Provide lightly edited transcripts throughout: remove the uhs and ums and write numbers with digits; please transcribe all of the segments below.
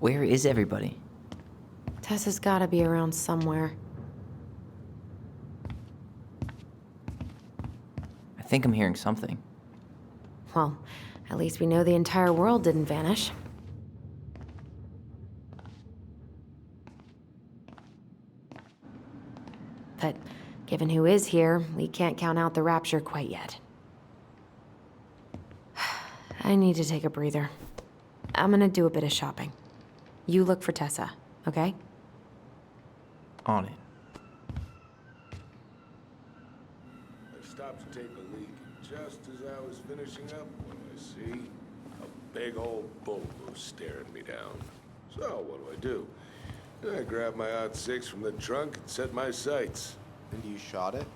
Where is everybody? Tessa's gotta be around somewhere. I think I'm hearing something. Well, at least we know the entire world didn't vanish. But given who is here, we can't count out the rapture quite yet. I need to take a breather. I'm gonna do a bit of shopping. You look for Tessa, okay? On it. I stopped to take a leak, and just as I was finishing up, what do I see? A big old bull moose staring me down. So, what do? I grabbed my odd 6 from the trunk and set my sights. And you shot it?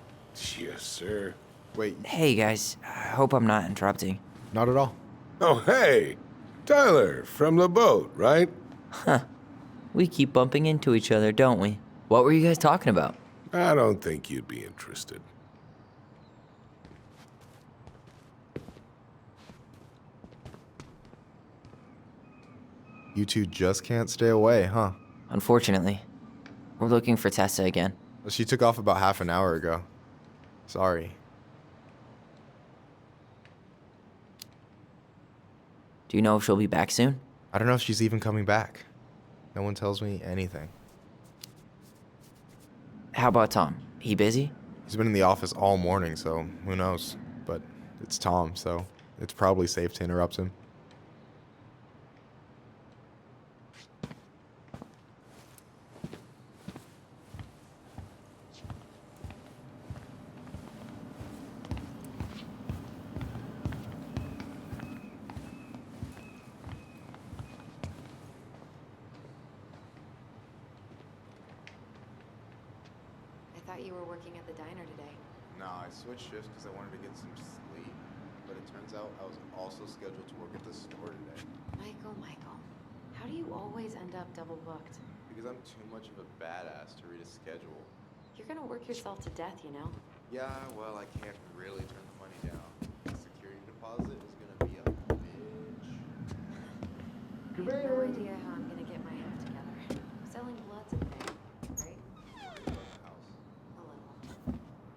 Yes, sir. Wait, Hey guys, I hope I'm not interrupting. not at all. Oh, hey! Tyler, from the boat, right? We keep bumping into each other, don't we? What were you guys talking about? I don't think you'd be interested. You two just can't stay away, huh? Unfortunately, we're looking for Tessa again. She took off about half an hour ago. Sorry. Do you know if she'll be back soon? I don't know if she's even coming back. No one tells me anything. How about Tom? He busy? He's been in the office all morning, so who knows? But it's Tom, so it's probably safe to interrupt him. I thought you were working at the diner today. No, I switched shifts because I wanted to get some sleep, but it turns out I was also scheduled to work at the store today. Michael, how do you always end up double booked? Because I'm too much of a badass to read a schedule. You're gonna work yourself to death, you know? Yeah, well, I can't really turn the money down. The security deposit is gonna be a bitch. I have no idea how I'm gonna get my act together. Selling blood's a thing, right? House. A little.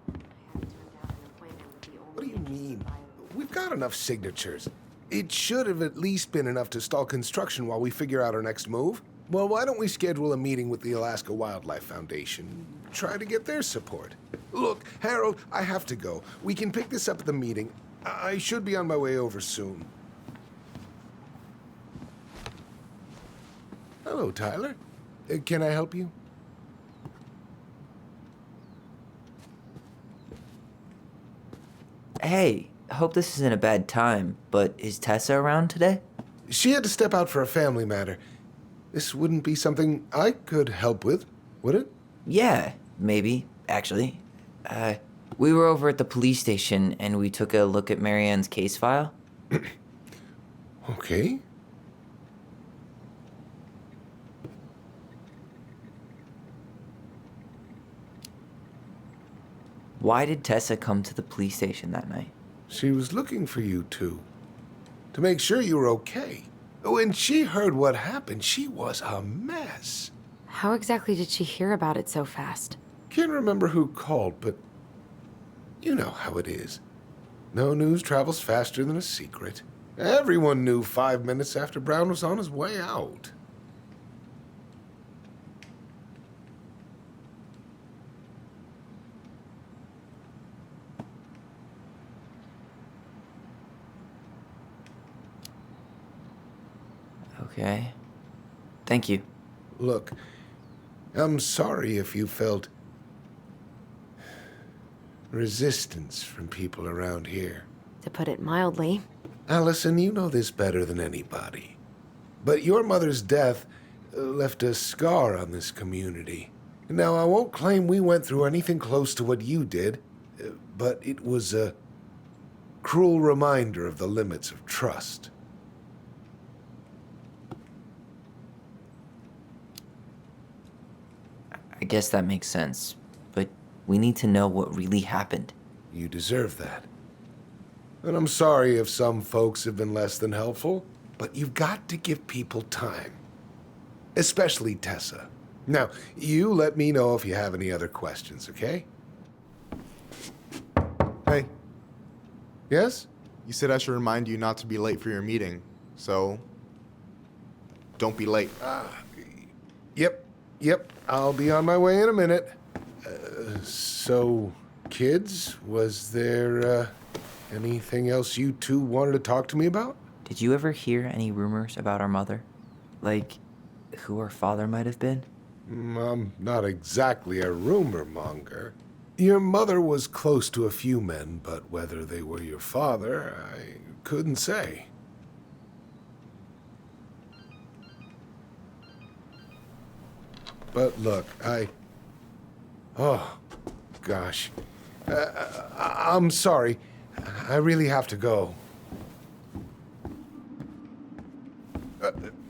I haven't turned down an appointment with the only What do you interested mean? buyer. We've got enough signatures. It should have at least been enough to stall construction while we figure out our next move. Well, why don't we schedule a meeting with the Alaska Wildlife Foundation? Try to get their support. Look, Harold, I have to go. We can pick this up at the meeting. I should be on my way over soon. Hello, Tyler. Can I help you? Hey, hope this isn't a bad time, but is Tessa around today? She had to step out for a family matter. This wouldn't be something I could help with, would it? Yeah, maybe, actually. We were over at the police station and we took a look at Marianne's case file. Okay. Why did Tessa come to the police station that night? She was looking for you two. To make sure you were okay. When she heard what happened, she was a mess. How exactly did she hear about it so fast? Can't remember who called, but you know how it is. No news travels faster than a secret. Everyone knew 5 minutes after Brown was on his way out. Okay. Thank you. Look, I'm sorry if you felt resistance from people around here. To put it mildly. Allison, you know this better than anybody. But your mother's death left a scar on this community. Now, I won't claim we went through anything close to what you did, but it was a cruel reminder of the limits of trust. I guess that makes sense, but we need to know what really happened. You deserve that. And I'm sorry if some folks have been less than helpful, but you've got to give people time. especially Tessa. Now, you let me know if you have any other questions, okay? Hey, Yes? you said I should remind you not to be late for your meeting, so don't be late. Yep, I'll be on my way in a minute. So, kids, was there anything else you two wanted to talk to me about? Did you ever hear any rumors about our mother? Like, who our father might have been? I'm not exactly a rumor monger. Your mother was close to a few men, but whether they were your father, I couldn't say. But look, oh, gosh. I'm sorry. I really have to go.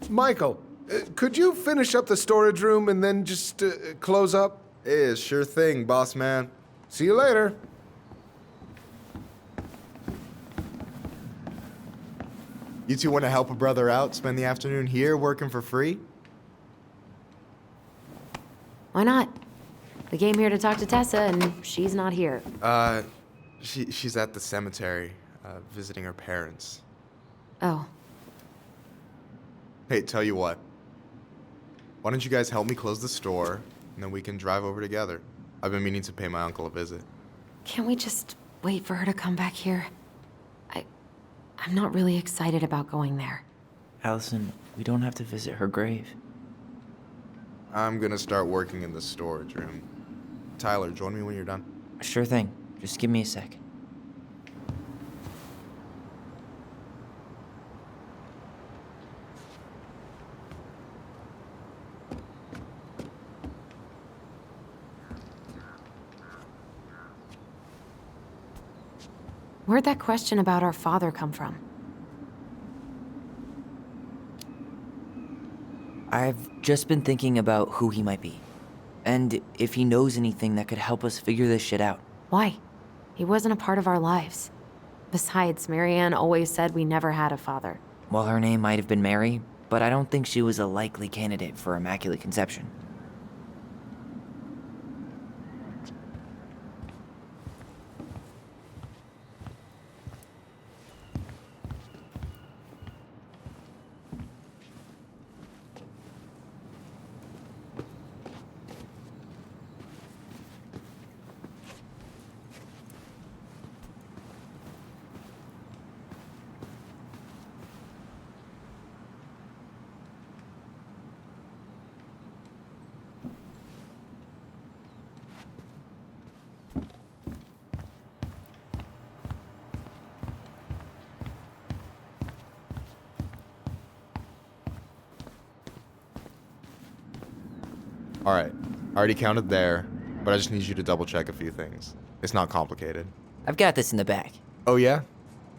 Michael, could you finish up the storage room and then just close up? Sure thing, boss man. See you later. You two want to help a brother out, spend the afternoon here working for free? Why not? We came here to talk to Tessa, and she's not here. She's at the cemetery, visiting her parents. Oh, Hey, tell you what. Why don't you guys help me close the store, and then we can drive over together? I've been meaning to pay my uncle a visit. can't we just wait for her to come back here? I'm not really excited about going there. Allison, we don't have to visit her grave. I'm gonna start working in the storage room. Tyler, join me when you're done. Sure thing. Just give me a sec. Where'd that question about our father come from? I've just been thinking about who he might be. And if he knows anything that could help us figure this shit out. Why? He wasn't a part of our lives. Besides, Marianne always said we never had a father. Well, her name might have been Mary, but I don't think she was a likely candidate for Immaculate Conception. All right, I already counted there, but I just need you to double check a few things. It's not complicated. I've got this in the bag. Oh yeah?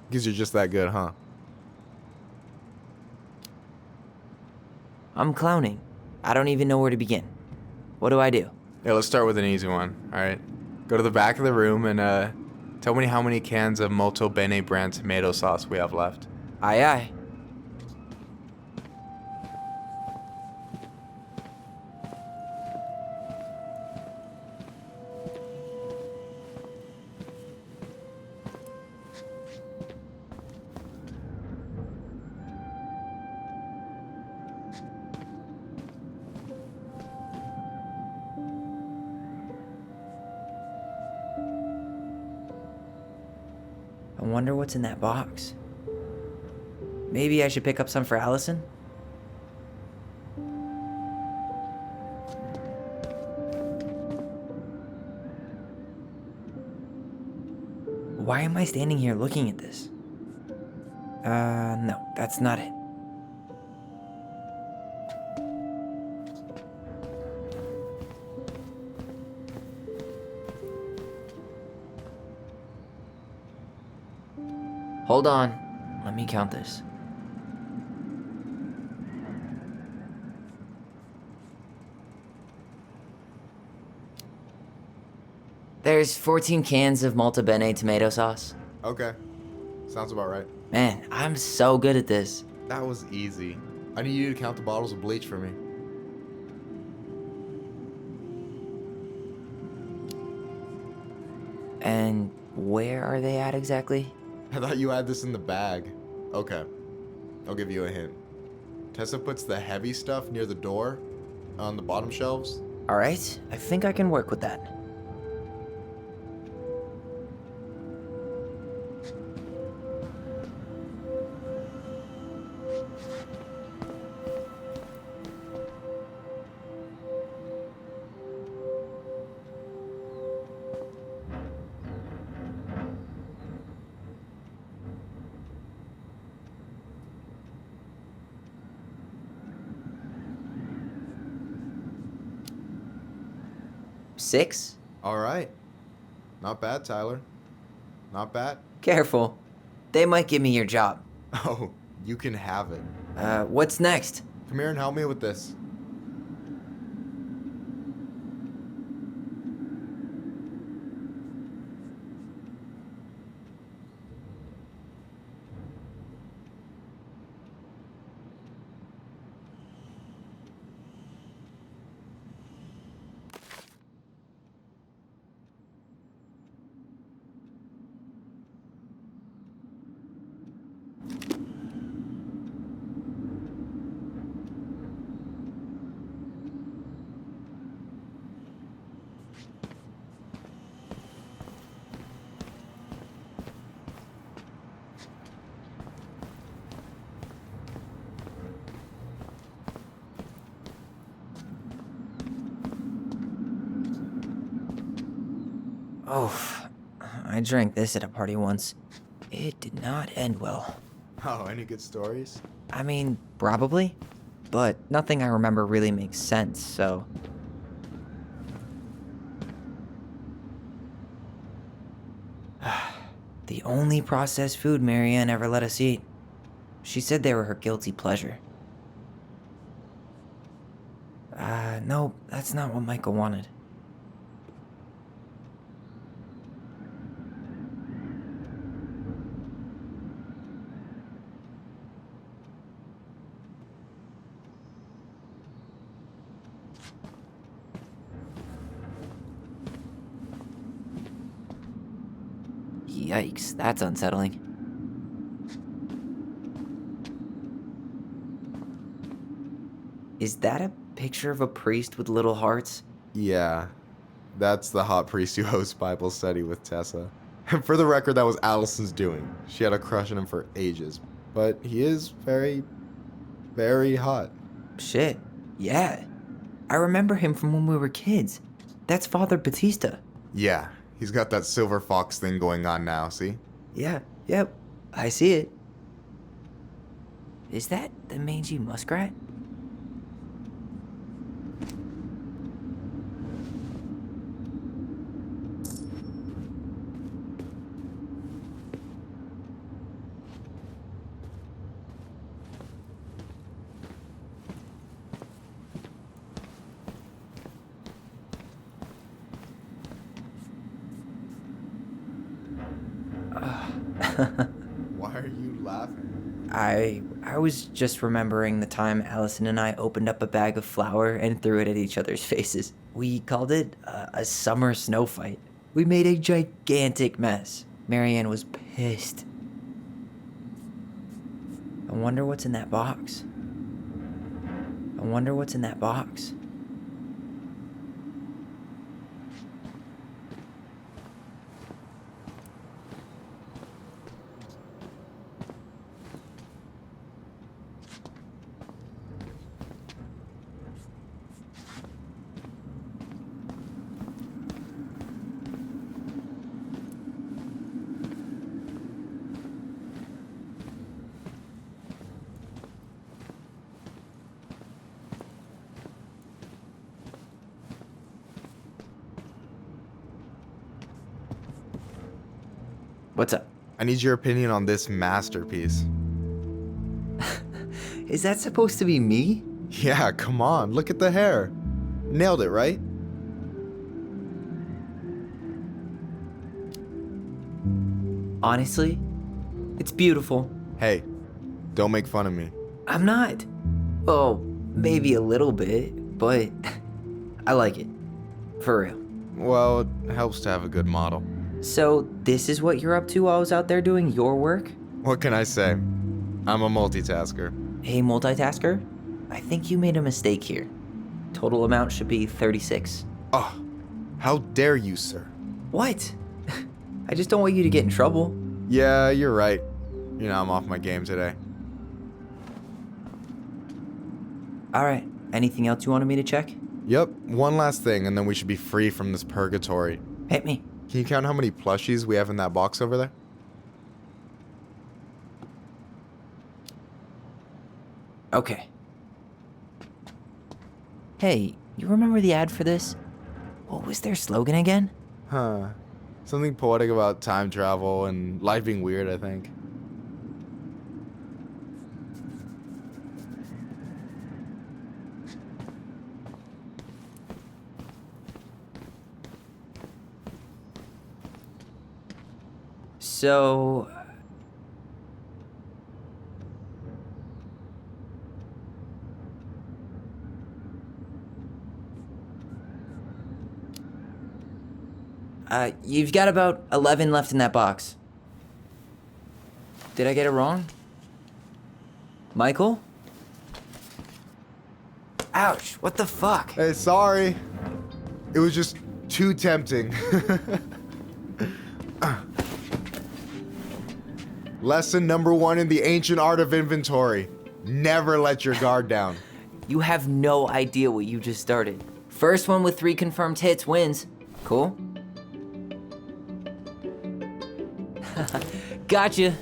Because you're just that good, huh? I'm clowning. I don't even know where to begin. What do I do? Yeah, let's start with an easy one, all right? Go to the back of the room and tell me how many cans of Molto Bene brand tomato sauce we have left. Aye, aye. I wonder what's in that box. Maybe I should pick up some for Allison? Why am I standing here looking at this? No, that's not it. Hold on. Let me count this. There's 14 cans of Malta Bene tomato sauce. Okay, sounds about right. Man, I'm so good at this. That was easy. I need you to count the bottles of bleach for me. And where are they at exactly? I thought you had this in the bag. Okay, I'll give you a hint. Tessa puts the heavy stuff near the door on the bottom shelves. Alright, I think I can work with that. Six? All right. Not bad, Tyler. Not bad. Careful. They might give me your job. Oh, you can have it. What's next? Come here and help me with this. Oh, I drank this at a party once. It did not end well. Oh, any good stories? I mean, probably, but nothing I remember really makes sense, so. The only processed food Marianne ever let us eat. She said they were her guilty pleasure. No, that's not what Michael wanted. Yikes, that's unsettling. Is that a picture of a priest with little hearts? Yeah, that's the hot priest who hosts Bible study with Tessa. And for the record, that was Allison's doing. She had a crush on him for ages. But he is very, very hot. Shit, yeah. I remember him from when we were kids. That's Father Batista. Yeah, he's got that silver fox thing going on now, see? Yeah, yep, I see it. Is that the mangy muskrat? Why are you laughing? I was just remembering the time Allison and I opened up a bag of flour and threw it at each other's faces. We called it a summer snow fight. We made a gigantic mess. Marianne was pissed. I wonder what's in that box. I wonder what's in that box. What's up? I need your opinion on this masterpiece. Is that supposed to be me? Yeah, come on, look at the hair. Nailed it, right? Honestly, it's beautiful. Hey, don't make fun of me. I'm not. Well, maybe a little bit, but I like it. For real. Well, it helps to have a good model. So, this is what you're up to while I was out there doing your work? What can I say? I'm a multitasker. Hey, multitasker, I think you made a mistake here. Total amount should be 36. Oh, how dare you, sir? What? I just don't want you to get in trouble. Yeah, you're right. You know, I'm off my game today. Alright, anything else you wanted me to check? Yep, one last thing, and then we should be free from this purgatory. Hit me. Can you count how many plushies we have in that box over there? Okay. Hey, you remember the ad for this? What was their slogan again? Huh. Something poetic about time travel and life being weird, I think. So... you've got about 11 left in that box. Did I get it wrong? Michael? Ouch, what the fuck? Hey, sorry. It was just too tempting. Lesson number 1 in the ancient art of inventory. Never let your guard down. You have no idea what you just started. First one with 3 confirmed hits wins. Cool? Gotcha.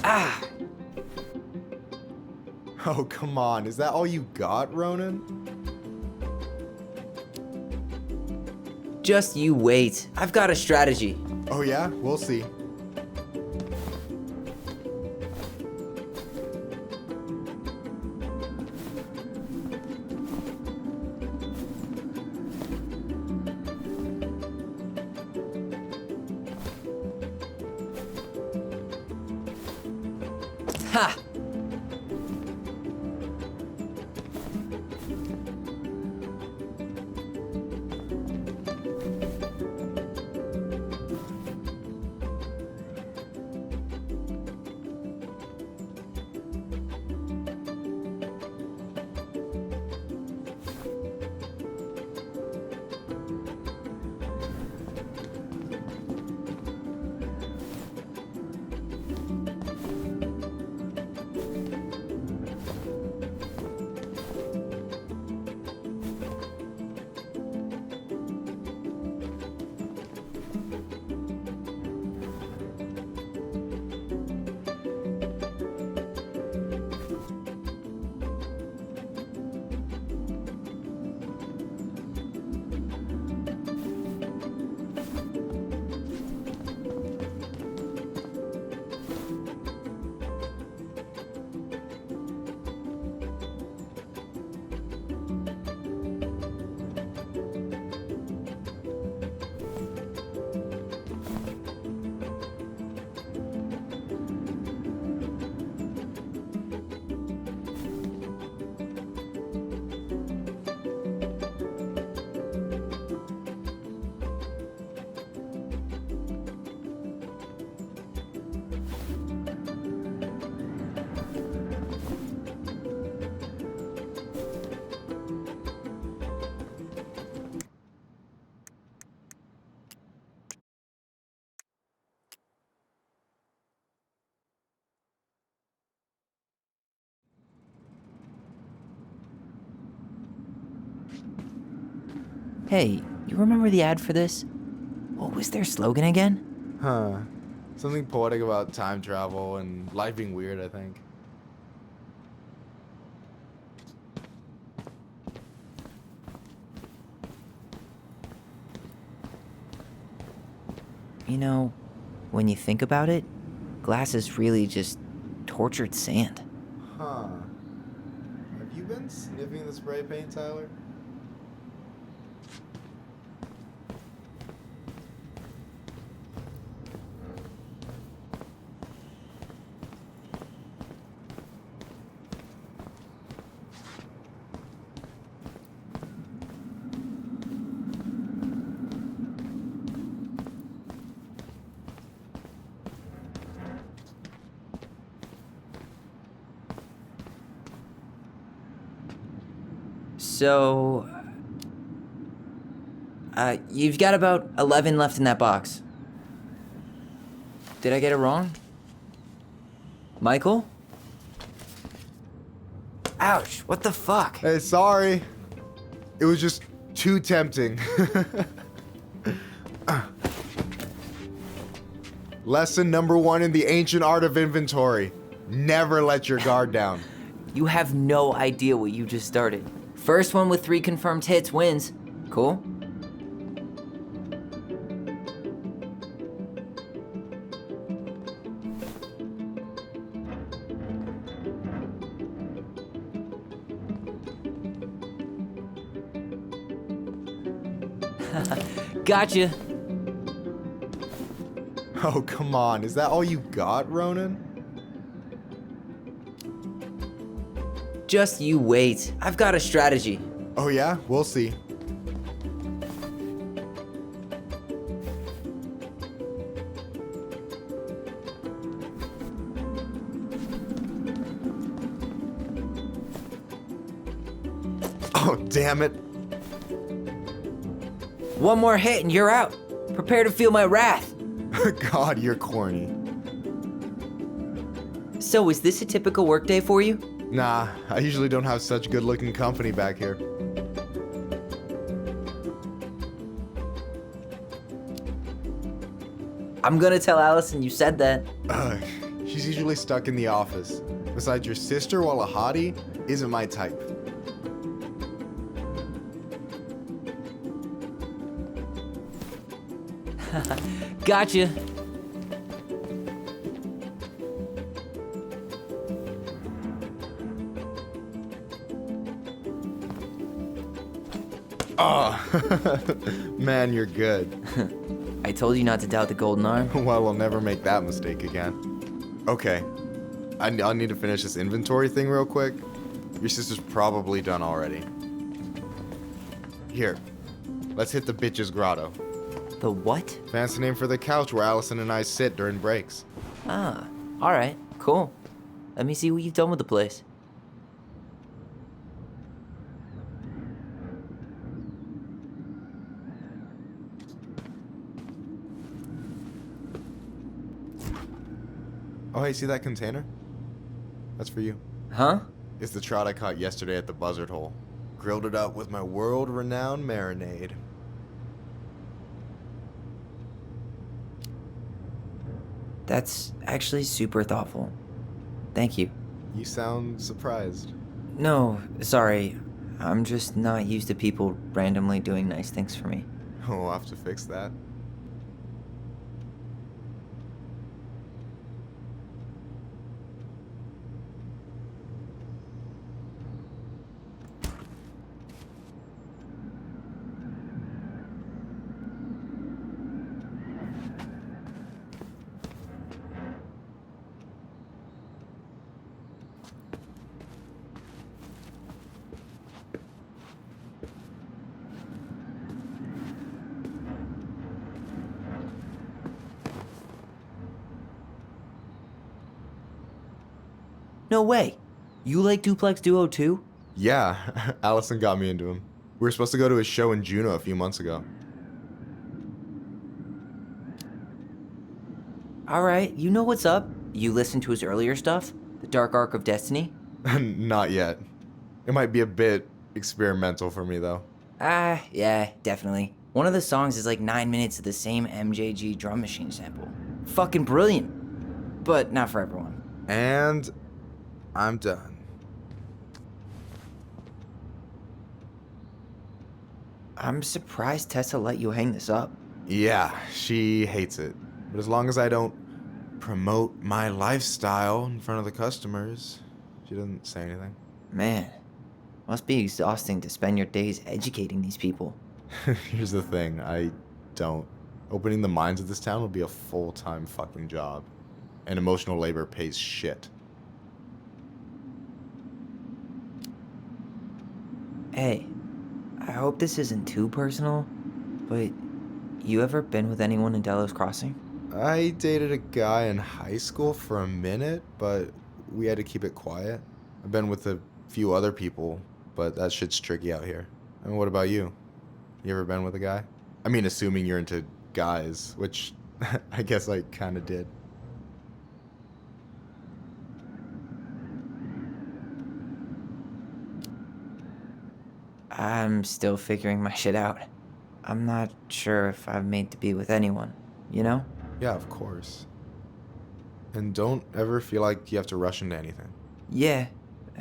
Ah! Oh, come on. Is that all you got, Ronan? Just you wait. I've got a strategy. Oh, yeah? We'll see. Ha! Hey, you remember the ad for this? What was their slogan again? Huh. Something poetic about time travel and life being weird, I think. You know, when you think about it, glass is really just tortured sand. Huh. Have you been sniffing the spray paint, Tyler? So, you've got about 11 left in that box. Did I get it wrong? Michael? Ouch, what the fuck? Hey, sorry. It was just too tempting. Lesson number 1 in the ancient art of inventory. Never let your guard down. You have no idea what you just started. First one with 3 confirmed hits wins. Cool? Gotcha. Oh, come on. Is that all you got, Ronan? Just you wait. I've got a strategy. Oh, yeah? We'll see. Oh, damn it. One more hit and you're out. Prepare to feel my wrath. God, you're corny. So, is this a typical workday for you? Nah, I usually don't have such good-looking company back here. I'm gonna tell Allison you said that. Ugh, she's usually stuck in the office. Besides, your sister, while a hottie, isn't my type. Gotcha. Oh, man, you're good. I told you not to doubt the golden arm. Well, we'll never make that mistake again. Okay, I'll need to finish this inventory thing real quick. Your sister's probably done already. Here, let's hit the bitch's grotto. The what? Fancy name for the couch where Allison and I sit during breaks. Ah, alright, cool. Let me see what you've done with the place. Oh, hey, see that container? That's for you. Huh? It's the trout I caught yesterday at the buzzard hole. Grilled it up with my world-renowned marinade. That's actually super thoughtful. Thank you. You sound surprised. No, sorry. I'm just not used to people randomly doing nice things for me. We'll have to fix that. No way. You like Duplex Duo too? Yeah, Allison got me into him. We were supposed to go to his show in Juneau a few months ago. Alright, you know what's up. You listened to his earlier stuff? The Dark Arc of Destiny? Not yet. It might be a bit experimental for me, though. Ah, yeah, definitely. One of the songs is like 9 minutes of the same MJG drum machine sample. Fucking brilliant. But not for everyone. And I'm done. I'm surprised Tessa let you hang this up. Yeah, she hates it. But as long as I don't promote my lifestyle in front of the customers, she doesn't say anything. Man, must be exhausting to spend your days educating these people. Here's the thing, I don't. Opening the mines of this town would be a full-time fucking job. And emotional labor pays shit. Hey, I hope this isn't too personal, but you ever been with anyone in Delos Crossing? I dated a guy in high school for a minute, but we had to keep it quiet. I've been with a few other people, but that shit's tricky out here. And what about you? You ever been with a guy? I mean, assuming you're into guys, which I guess I kind of did. I'm still figuring my shit out. I'm not sure if I'm made to be with anyone, you know? Yeah, of course. And don't ever feel like you have to rush into anything. Yeah,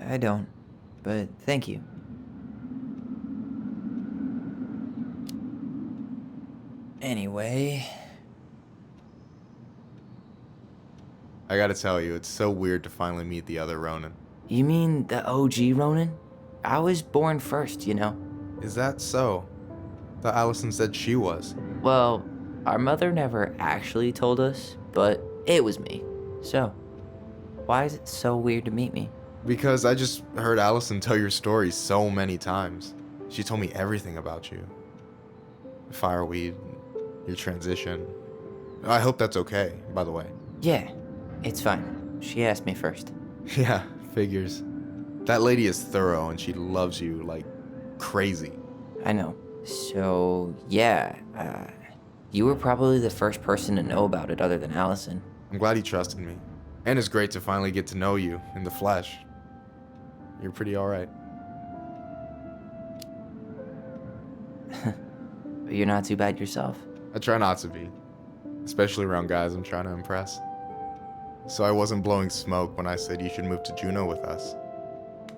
I don't. But thank you. Anyway, I gotta tell you, it's so weird to finally meet the other Ronin. you mean the OG Ronin? I was born first, you know? Is that so? Thought Allison said she was. Well, our mother never actually told us, but it was me. So, why is it so weird to meet me? Because I just heard Allison tell your story so many times. She told me everything about you. Fireweed, your transition. I hope that's okay, by the way. Yeah, it's fine. She asked me first. Yeah, figures. That lady is thorough and she loves you like crazy. I know. So, yeah, you were probably the first person to know about it other than Allison. I'm glad he trusted me. And it's great to finally get to know you in the flesh. You're pretty alright. But you're not too bad yourself. I try not to be. Especially around guys I'm trying to impress. So I wasn't blowing smoke when I said you should move to Juneau with us.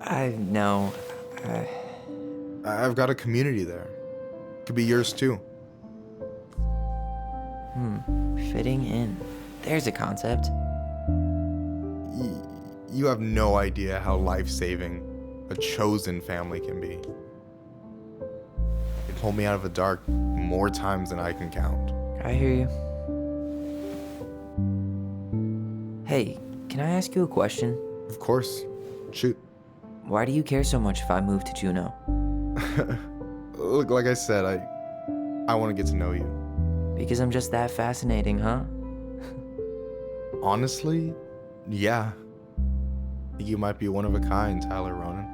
I know. I've got a community there. Could be yours too. Fitting in. There's a concept. You have no idea how life-saving a chosen family can be. They pulled me out of the dark more times than I can count. I hear you. Hey, can I ask you a question? Of course. Shoot. Why do you care so much if I move to Juneau? Look, like I said, I want to get to know you. Because I'm just that fascinating, huh? Honestly, yeah. You might be one of a kind, Tyler Ronan.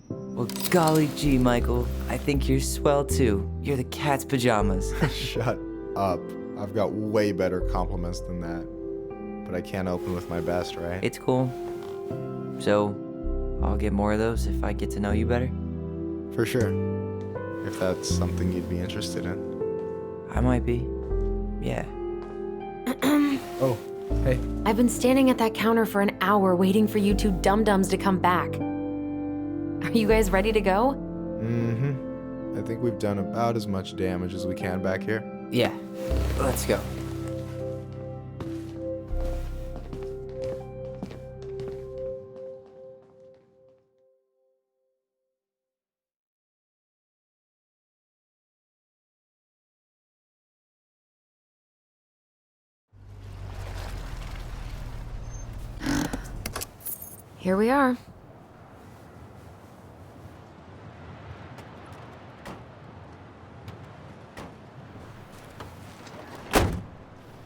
Well, golly gee, Michael. I think you're swell too. You're the cat's pajamas. Shut up. I've got way better compliments than that. But I can't open with my best, right? It's cool. So, I'll get more of those if I get to know you better. For sure. If that's something you'd be interested in. I might be. Yeah. Oh, hey. I've been standing at that counter for an hour waiting for you two dum-dums to come back. Are you guys ready to go? Mm-hmm. I think we've done about as much damage as we can back here. Yeah. Let's go. Here we are.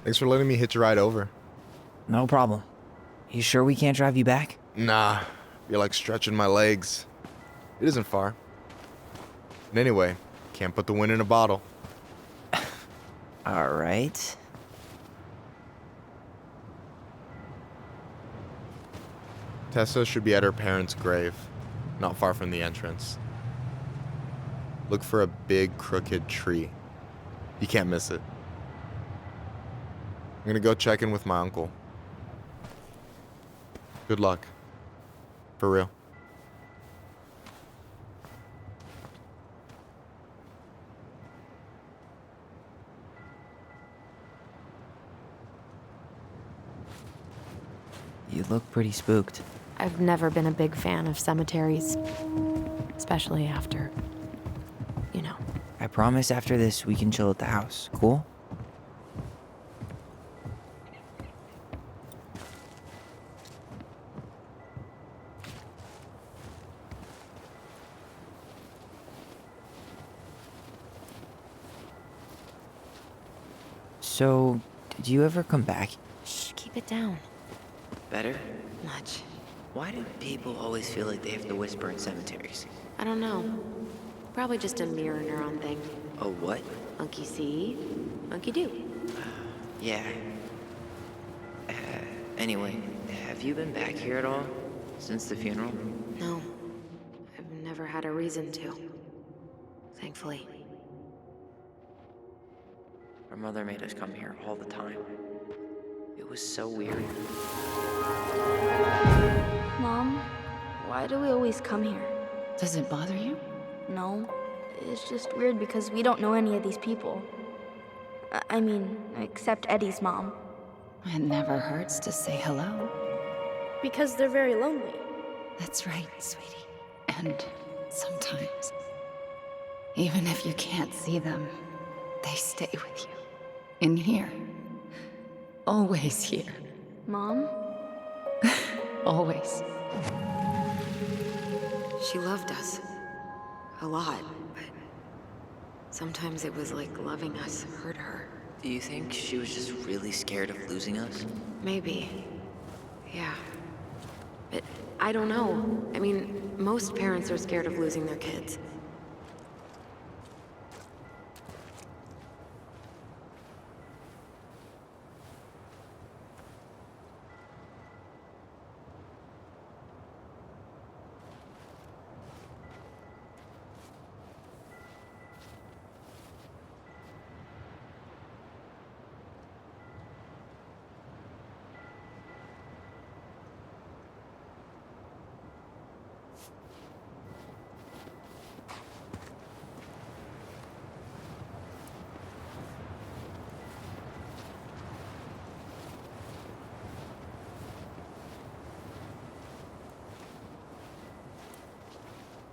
Thanks for letting me hitch a ride over. No problem. You sure we can't drive you back? Nah, feel like stretching my legs. It isn't far. And anyway, can't put the wind in a bottle. All right. Tessa should be at her parents' grave, not far from the entrance. Look for a big crooked tree. You can't miss it. I'm gonna go check in with my uncle. Good luck. For real. You look pretty spooked. I've never been a big fan of cemeteries. especially after, you know. I promise after this we can chill at the house. Cool? So, did you ever come back? Shh, keep it down. Better? Much. Why do people always feel like they have to whisper in cemeteries? I don't know. Probably just a mirror neuron thing. Oh, what? Monkey see, monkey do. Yeah. Anyway, have you been back here at all? Since the funeral? No. I've never had a reason to. Thankfully. Our mother made us come here all the time. It was so weird. Mom, why do we always come here? Does it bother you? No, it's just weird because we don't know any of these people. I mean, except Eddie's mom. It never hurts to say hello. Because they're very lonely. That's right, sweetie. And sometimes, even if you can't see them, they stay with you. In here. Always here. Mom? Always. She loved us. A lot, but sometimes it was like loving us hurt her. Do you think she was just really scared of losing us? Maybe. Yeah. But I don't know. I mean, most parents are scared of losing their kids.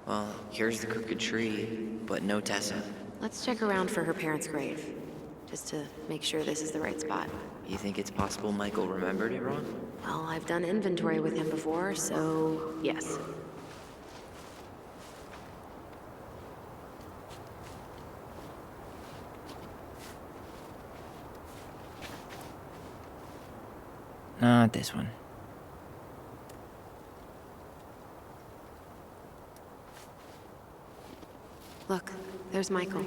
Well, here's the crooked tree, but no Tessa. Let's check around for her parents' grave, just to make sure this is the right spot. You think it's possible Michael remembered it wrong? Well, I've done inventory with him before, so yes. Not this one. Look, there's Michael.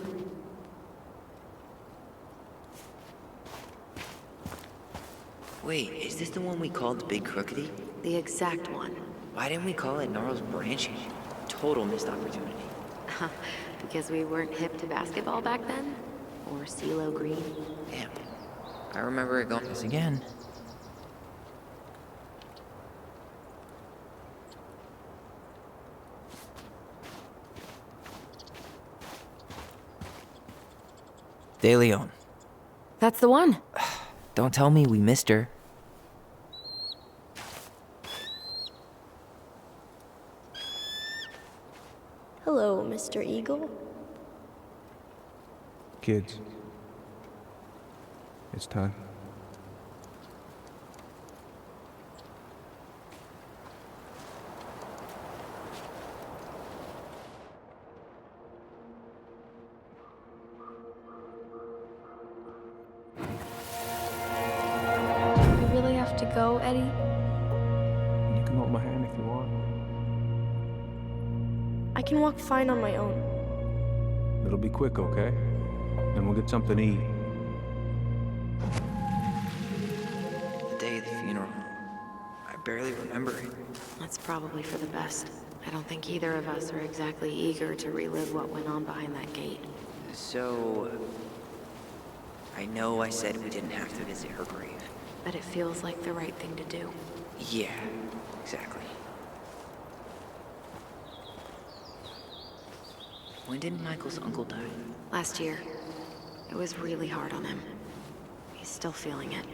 Wait, is this the one we called Big Crookedy? The exact one. Why didn't we call it Gnarls Branching? Total missed opportunity. Because we weren't hip to basketball back then? Or CeeLo Green? Damn. I remember it going this again. De Leon. That's the one. Don't tell me we missed her. Hello, Mr. Eagle. Kids, it's time. We really have to go, Eddie? You can hold my hand if you want. I can walk fine on my own. It'll be quick, okay? Then we'll get something to eat. The day of the funeral. I barely remember it. That's probably for the best. I don't think either of us are exactly eager to relive what went on behind that gate. So, I know I said we didn't have to visit her grave. But it feels like the right thing to do. Yeah, exactly. When did Michael's uncle die? Last year. It was really hard on him. He's still feeling it.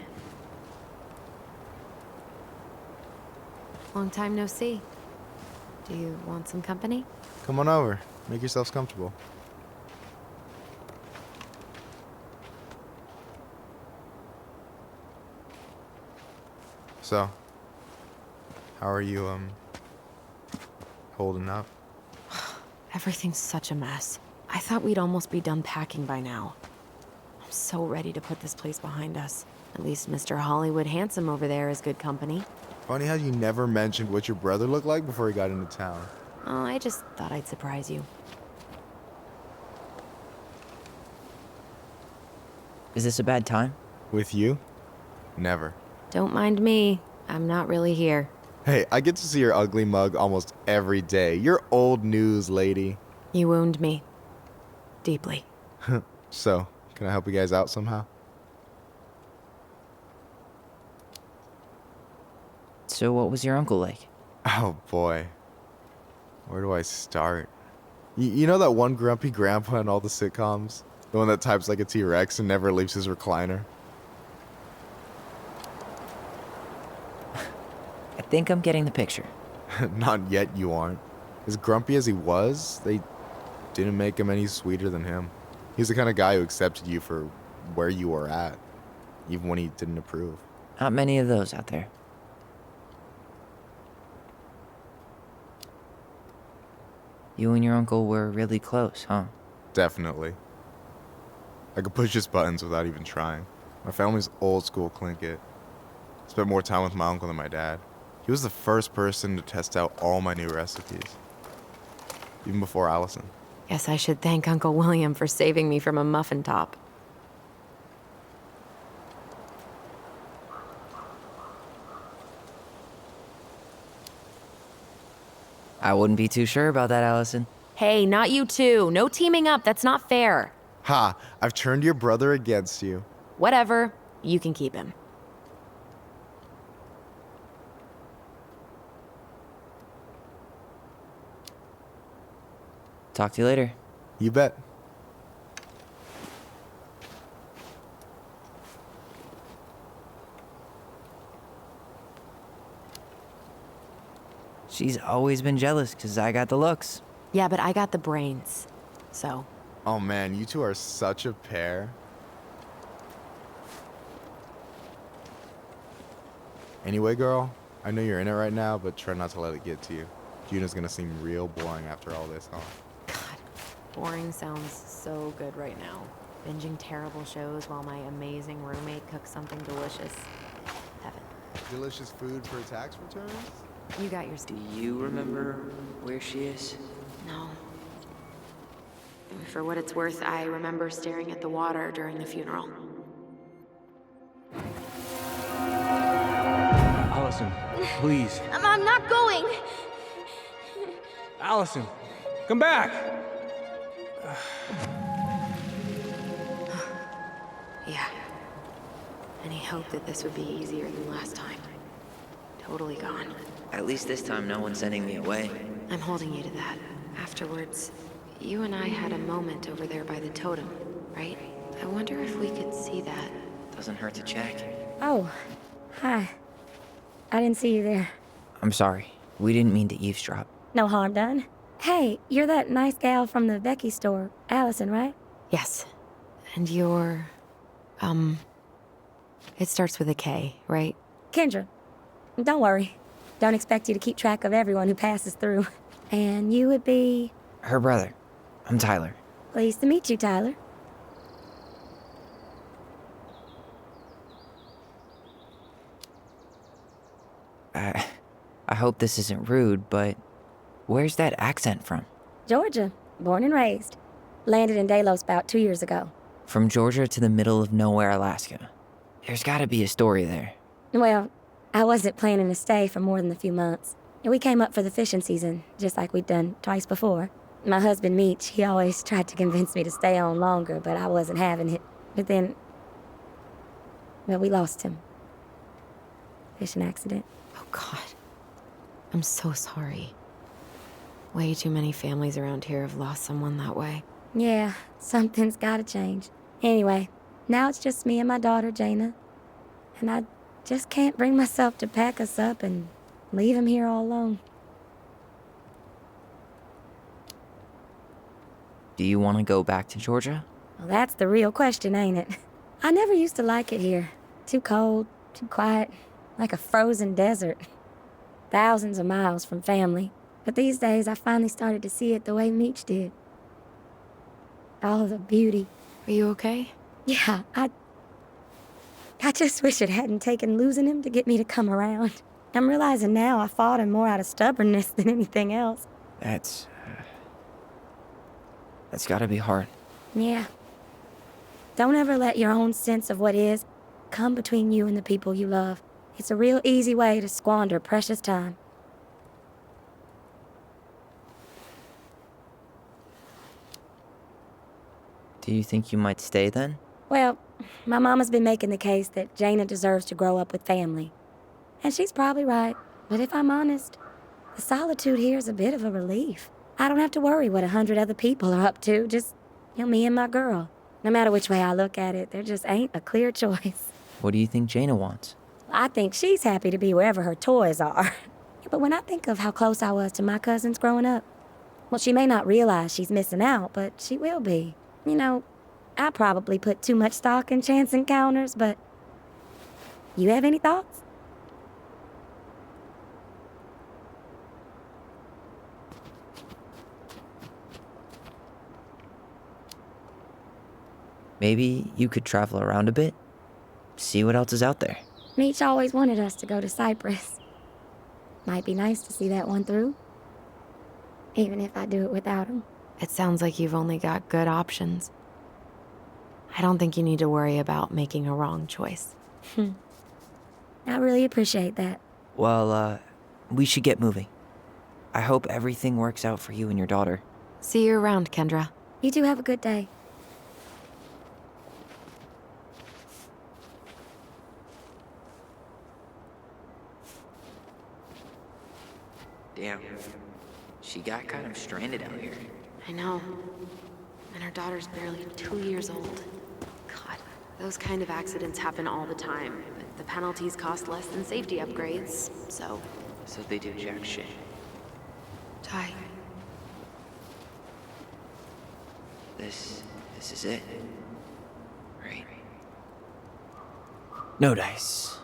Long time no see. Do you want some company? Come on over. Make yourselves comfortable. So, how are you, holding up? Everything's such a mess. I thought we'd almost be done packing by now. I'm so ready to put this place behind us. At least Mr. Hollywood Handsome over there is good company. Funny how you never mentioned what your brother looked like before he got into town. Oh, I just thought I'd surprise you. Is this a bad time? With you? Never. Don't mind me. I'm not really here. Hey, I get to see your ugly mug almost every day. You're old news, lady. You wound me. Deeply. So, can I help you guys out somehow? So what was your uncle like? Oh boy. Where do I start? You know that one grumpy grandpa in all the sitcoms? The one that types like a T-Rex and never leaves his recliner? I think I'm getting the picture. Not yet, you aren't. As grumpy as he was, they didn't make him any sweeter than him. He's the kind of guy who accepted you for where you were at, even when he didn't approve. Not many of those out there. You and your uncle were really close, huh? Definitely. I could push his buttons without even trying. My family's old school Clinkit. Spent more time with my uncle than my dad. He was the first person to test out all my new recipes. Even before Allison. Guess I should thank Uncle William for saving me from a muffin top. I wouldn't be too sure about that, Allison. Hey, not you two. No teaming up. That's not fair. Ha! I've turned your brother against you. Whatever. You can keep him. Talk to you later. You bet. She's always been jealous because I got the looks. Yeah, but I got the brains. So, Oh man, you two are such a pair. Anyway, girl, I know you're in it right now, but try not to let it get to you. Juna's gonna seem real boring after all this, huh? God, boring sounds so good right now. Binging terrible shows while my amazing roommate cooks something delicious. Heaven. Delicious food for tax returns? You got yours. Do you remember where she is? No. For what it's worth, I remember staring at the water during the funeral. Allison, please. I'm not going. Allison, come back! Yeah. Any hope that this would be easier than last time? Totally gone. At least this time no one's sending me away. I'm holding you to that. Afterwards, you and I had a moment over there by the totem, right? I wonder if we could see that. Doesn't hurt to check. Oh, hi. I didn't see you there. I'm sorry. We didn't mean to eavesdrop. No harm done. Hey, you're that nice gal from the Becky store, Allison, right? Yes. And you're... It starts with a K, right? Kendra. Don't worry. Don't expect you to keep track of everyone who passes through. And you would be... Her brother. I'm Tyler. Pleased to meet you, Tyler. I hope this isn't rude, but where's that accent from? Georgia. Born and raised. Landed in Delos about 2 years ago. From Georgia to the middle of nowhere, Alaska. There's gotta be a story there. Well, I wasn't planning to stay for more than a few months. We came up for the fishing season, just like we'd done twice before. My husband, Meech, he always tried to convince me to stay on longer, but I wasn't having it. But then... well, we lost him. Fishing accident. Oh, God. I'm so sorry. Way too many families around here have lost someone that way. Yeah, something's gotta change. Anyway, now it's just me and my daughter, Jaina. And I just can't bring myself to pack us up and leave him here all alone. Do you want to go back to Georgia? Well, that's the real question, ain't it? I never used to like it here. Too cold, too quiet, like a frozen desert. Thousands of miles from family. But these days, I finally started to see it the way Meech did. All of the beauty. Are you okay? Yeah, I just wish it hadn't taken losing him to get me to come around. I'm realizing now I fought him more out of stubbornness than anything else. That's gotta be hard. Yeah. Don't ever let your own sense of what is come between you and the people you love. It's a real easy way to squander precious time. Do you think you might stay then? Well, my mama's been making the case that Jaina deserves to grow up with family. And she's probably right. But if I'm honest, the solitude here is a bit of a relief. I don't have to worry what 100 other people are up to, just, me and my girl. No matter which way I look at it, there just ain't a clear choice. What do you think Jaina wants? I think she's happy to be wherever her toys are. But when I think of how close I was to my cousins growing up, well, she may not realize she's missing out, but she will be. I probably put too much stock in chance encounters, but you have any thoughts? Maybe you could travel around a bit, see what else is out there. Meech always wanted us to go to Cyprus. Might be nice to see that one through. Even if I do it without him. It sounds like you've only got good options. I don't think you need to worry about making a wrong choice. I really appreciate that. Well, we should get moving. I hope everything works out for you and your daughter. See you around, Kendra. You two have a good day. Damn. She got kind of stranded out here. I know. And her daughter's barely 2 years old. God, those kind of accidents happen all the time. But the penalties cost less than safety upgrades, so... So they do jack shit. Ty. This is it. Right? No dice.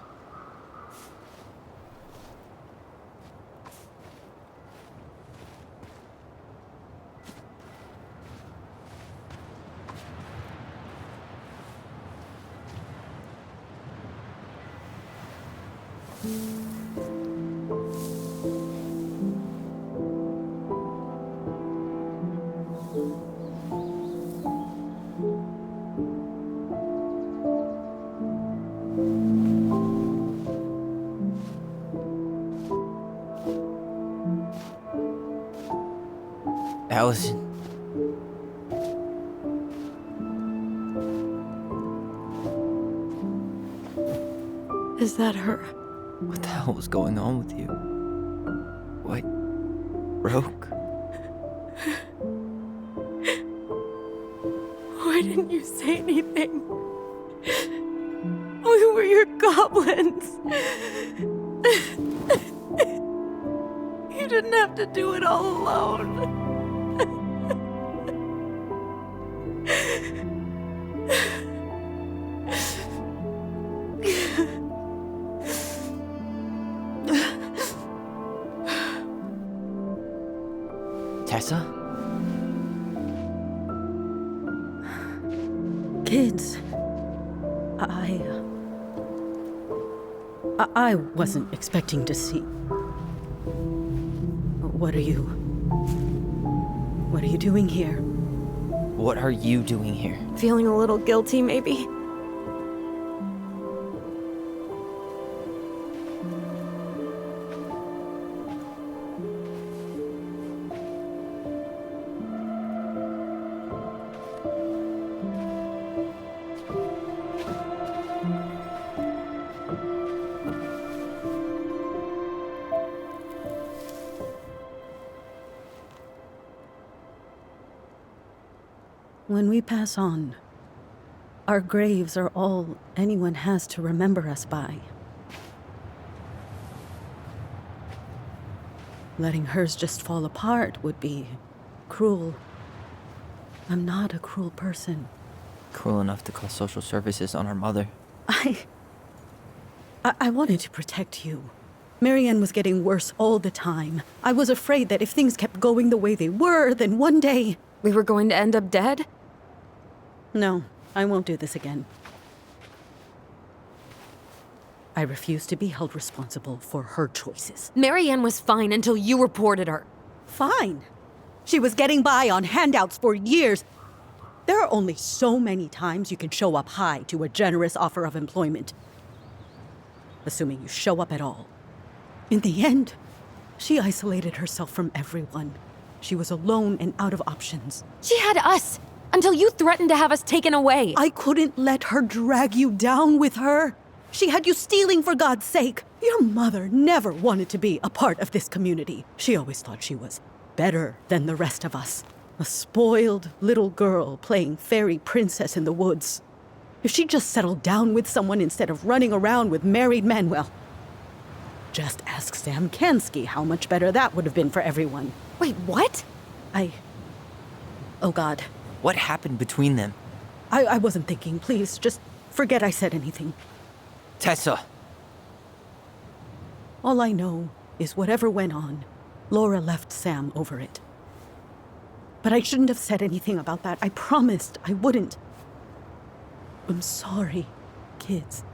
Allison. Is that her? What the hell was going on with you? What? Broke? Why didn't you say anything? We were your goblins. You didn't have to do it all alone. Tessa? Kids, I wasn't expecting to see. What are you doing here? What are you doing here? Feeling a little guilty, maybe? When we pass on, our graves are all anyone has to remember us by. Letting hers just fall apart would be cruel. I'm not a cruel person. Cruel enough to call social services on our mother. I wanted to protect you. Marianne was getting worse all the time. I was afraid that if things kept going the way they were, then one day... We were going to end up dead? No, I won't do this again. I refuse to be held responsible for her choices. Marianne was fine until you reported her. Fine. She was getting by on handouts for years. There are only so many times you can show up high to a generous offer of employment. Assuming you show up at all. In the end, she isolated herself from everyone. She was alone and out of options. She had us until you threatened to have us taken away. I couldn't let her drag you down with her. She had you stealing for God's sake. Your mother never wanted to be a part of this community. She always thought she was better than the rest of us. A spoiled little girl playing fairy princess in the woods. If she just settled down with someone instead of running around with married men, well, just ask Sam Kansky how much better that would have been for everyone. Wait, what? Oh God. What happened between them? I wasn't thinking. Please, just forget I said anything. Tessa! All I know is whatever went on, Laura left Sam over it. But I shouldn't have said anything about that. I promised I wouldn't. I'm sorry, kids.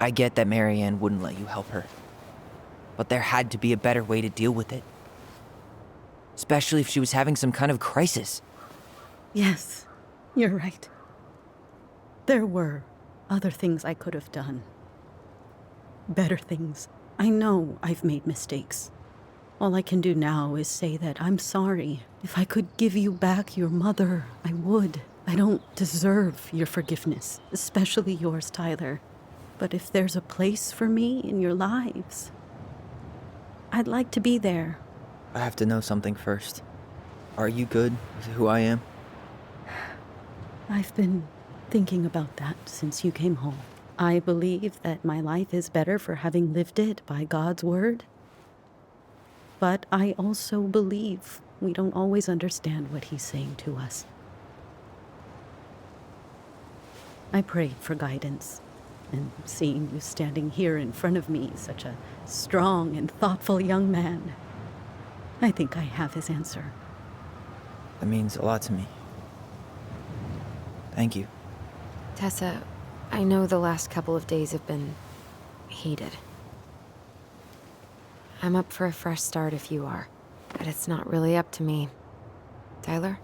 I get that Marianne wouldn't let you help her. But there had to be a better way to deal with it. Especially if she was having some kind of crisis. Yes, you're right. There were other things I could have done. Better things. I know I've made mistakes. All I can do now is say that I'm sorry. If I could give you back your mother, I would. I don't deserve your forgiveness, especially yours, Tyler. But if there's a place for me in your lives, I'd like to be there. I have to know something first. Are you good with who I am? I've been thinking about that since you came home. I believe that my life is better for having lived it by God's word. But I also believe we don't always understand what He's saying to us. I prayed for guidance, and seeing you standing here in front of me, such a strong and thoughtful young man, I think I have His answer. That means a lot to me. Thank you. Tessa, I know the last couple of days have been heated. I'm up for a fresh start if you are, but it's not really up to me. Tyler?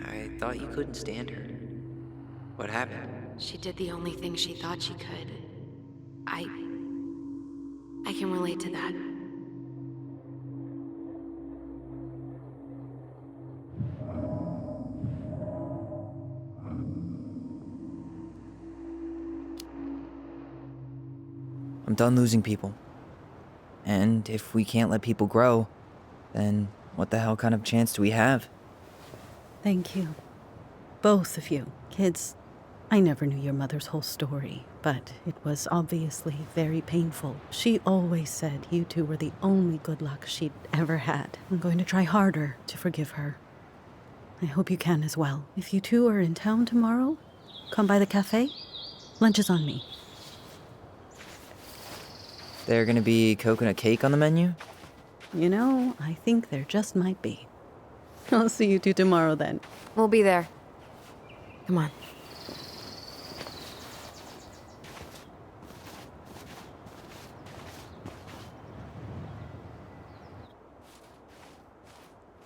I thought you couldn't stand her. What happened? She did the only thing she thought she could. I can relate to that. I'm done losing people. And if we can't let people grow, then what the hell kind of chance do we have? Thank you. Both of you. Kids, I never knew your mother's whole story, but it was obviously very painful. She always said you two were the only good luck she'd ever had. I'm going to try harder to forgive her. I hope you can as well. If you two are in town tomorrow, come by the cafe. Lunch is on me. There gonna be coconut cake on the menu? You know, I think there just might be. I'll see you two tomorrow then. We'll be there. Come on.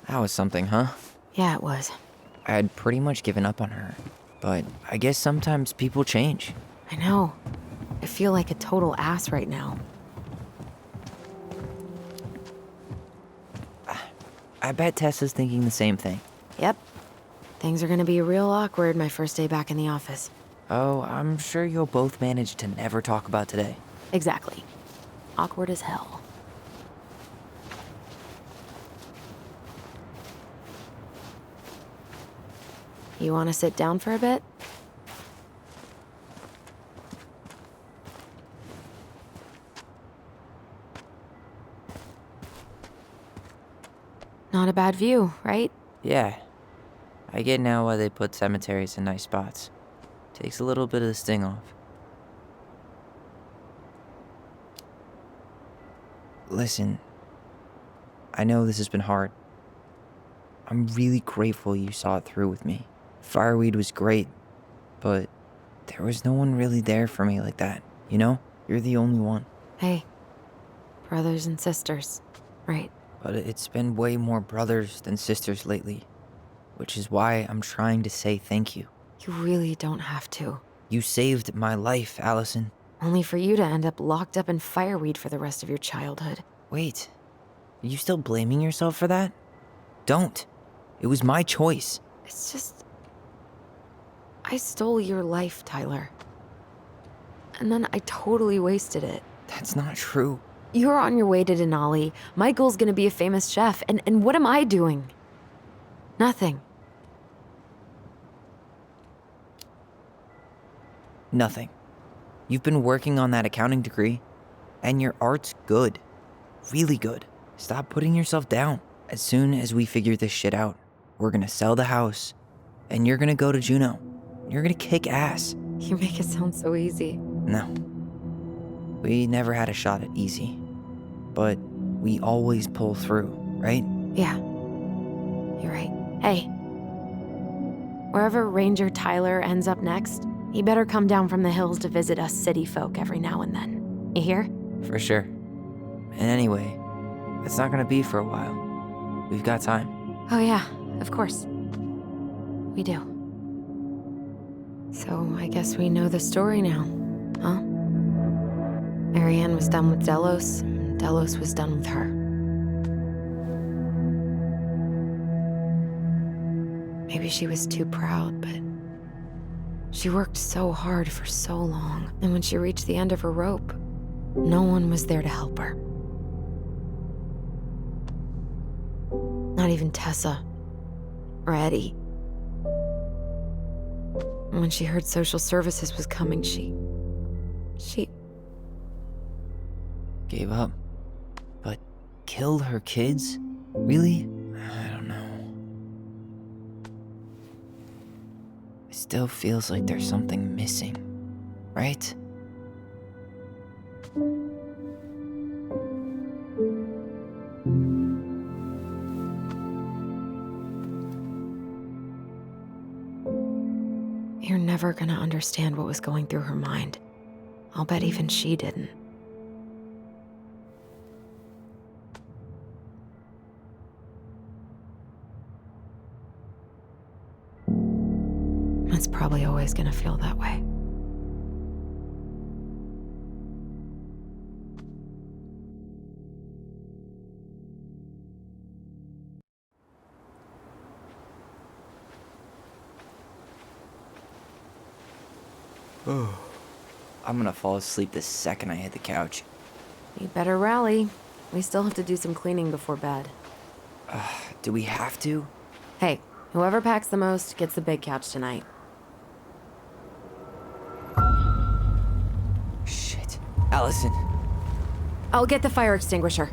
That was something, huh? Yeah, it was. I had pretty much given up on her. But I guess sometimes people change. I know. I feel like a total ass right now. I bet Tessa's thinking the same thing. Yep. Things are gonna be real awkward my first day back in the office. Oh, I'm sure you'll both manage to never talk about today. Exactly. Awkward as hell. You want to sit down for a bit? Not a bad view, right? Yeah. I get now why they put cemeteries in nice spots. Takes a little bit of the sting off. Listen, I know this has been hard. I'm really grateful you saw it through with me. Fireweed was great, but there was no one really there for me like that, you know? You're the only one. Hey, brothers and sisters, right? But it's been way more brothers than sisters lately, which is why I'm trying to say thank you. You really don't have to. You saved my life, Allison. Only for you to end up locked up in fireweed for the rest of your childhood. Wait, are you still blaming yourself for that? Don't. It was my choice. It's just... I stole your life, Tyler. And then I totally wasted it. That's not true. You're on your way to Denali. Michael's gonna be a famous chef, and what am I doing? Nothing. Nothing. You've been working on that accounting degree, and your art's good. Really good. Stop putting yourself down. As soon as we figure this shit out, we're gonna sell the house, and you're gonna go to Juneau. You're gonna kick ass. You make it sound so easy. No. We never had a shot at easy. But we always pull through, right? Yeah. You're right. Hey. Wherever Ranger Tyler ends up next, he better come down from the hills to visit us city folk every now and then. You hear? For sure. And anyway, it's not gonna be for a while. We've got time. Oh yeah, of course. We do. So I guess we know the story now, huh? Marianne was done with Delos, and Delos was done with her. Maybe she was too proud, but she worked so hard for so long, and when she reached the end of her rope, no one was there to help her. Not even Tessa or Eddie. And when she heard social services was coming, she Gave up. But killed her kids? Really? I don't know. It still feels like there's something missing, right? You're never gonna understand what was going through her mind. I'll bet even she didn't. It's probably always gonna feel that way. I'm gonna fall asleep the second I hit the couch. You better rally. We still have to do some cleaning before bed. Do we have to? Hey, whoever packs the most gets the big couch tonight. Shit. Allison. I'll get the fire extinguisher.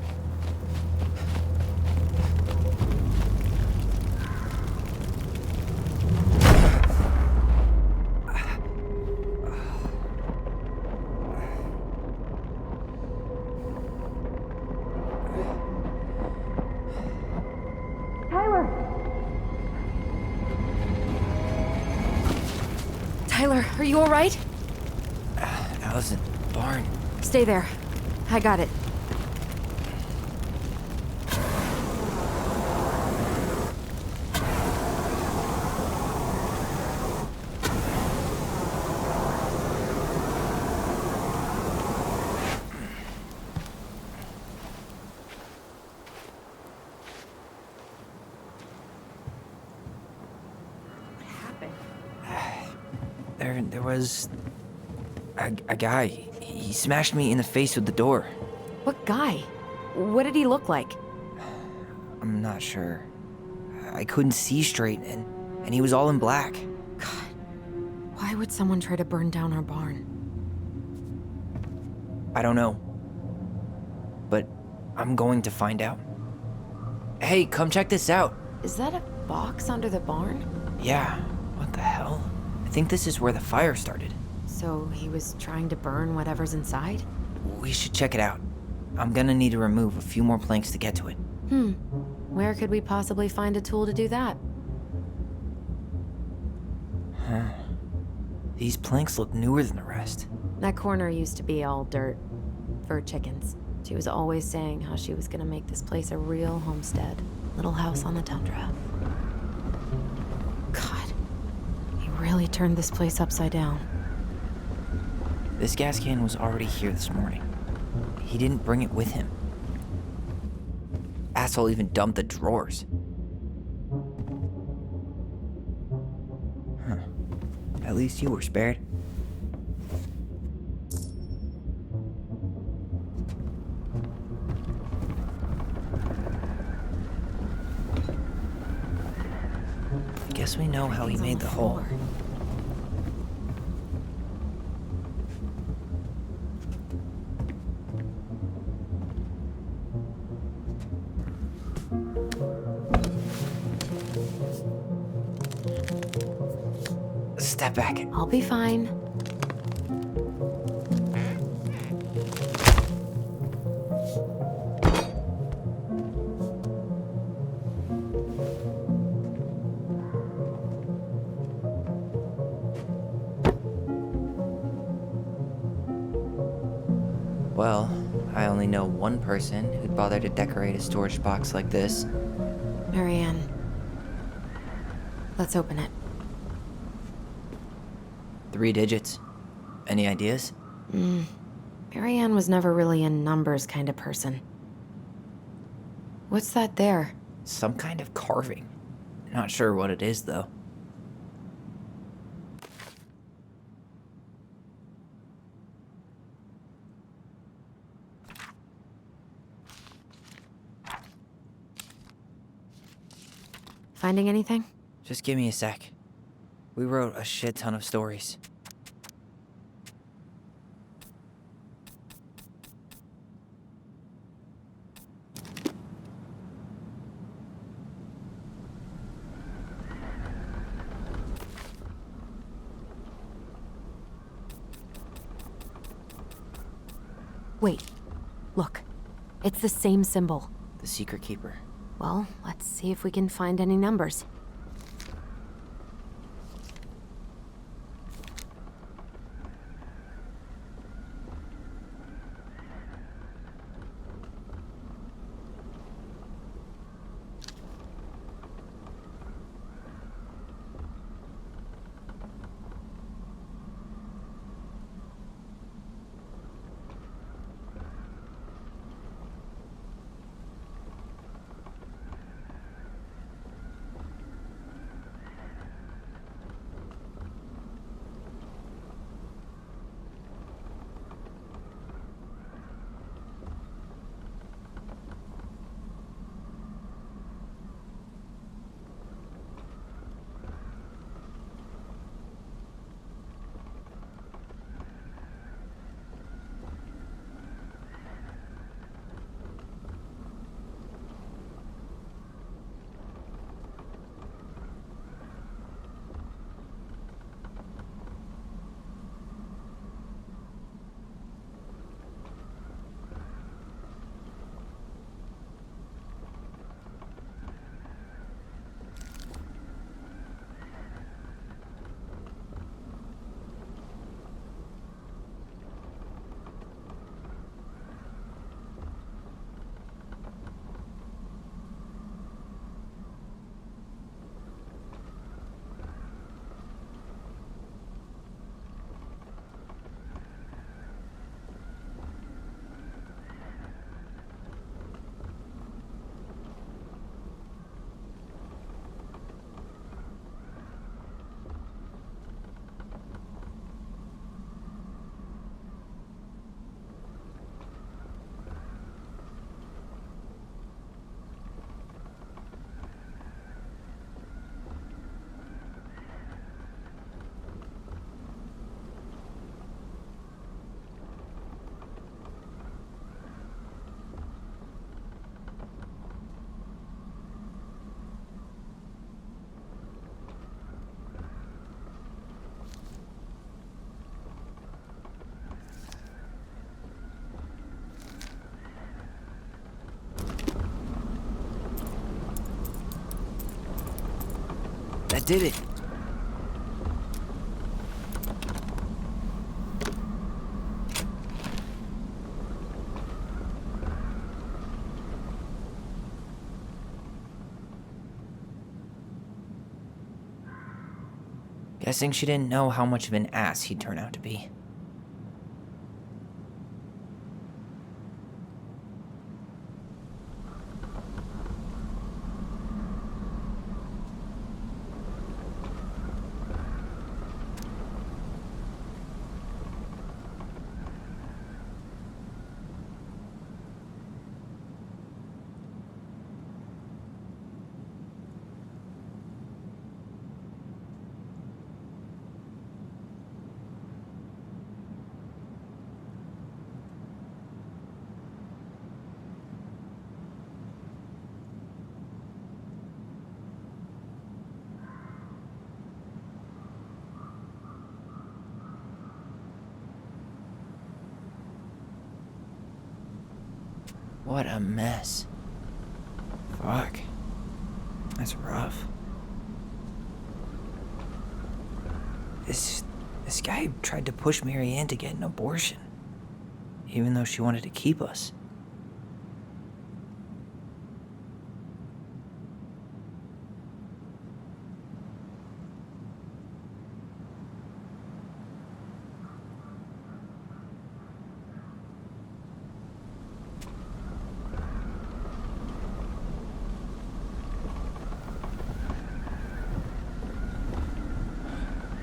Tyler, are you all right? Allison, barn. Stay there. I got it. There was a guy. He smashed me in the face with the door. What guy? What did he look like? I'm not sure. I couldn't see straight, and and he was all in black. Why would someone try to burn down our barn? I don't know. But I'm going to find out. Hey, come check this out. Is that a box under the barn? Yeah, what the hell? I think this is where the fire started. So he was trying to burn whatever's inside? We should check it out. I'm gonna need to remove a few more planks to get to it. Where could we possibly find a tool to do that? These planks look newer than the rest. That corner used to be all dirt for chickens. She was always saying how she was gonna make this place a real homestead. Little house on the tundra. God, he really turned this place upside down. This gas can was already here this morning. He didn't bring it with him. Asshole even dumped the drawers. At least you were spared. I guess we know how he made the hole. Step back. I'll be fine. Well, I only know one person who'd bother to decorate a storage box like this. Marianne. Let's open it. 3 digits. Any ideas? Marianne was never really a numbers kind of person. What's that there? Some kind of carving. Not sure what it is, though. Finding anything? Just give me a sec. We wrote a shit ton of stories. Wait. Look. It's the same symbol. The Secret Keeper. Well, let's see if we can find any numbers. did it. Guessing she didn't know how much of an ass he'd turn out to be. What a mess. Fuck. That's rough. This guy tried to push Marianne to get an abortion, even though she wanted to keep us.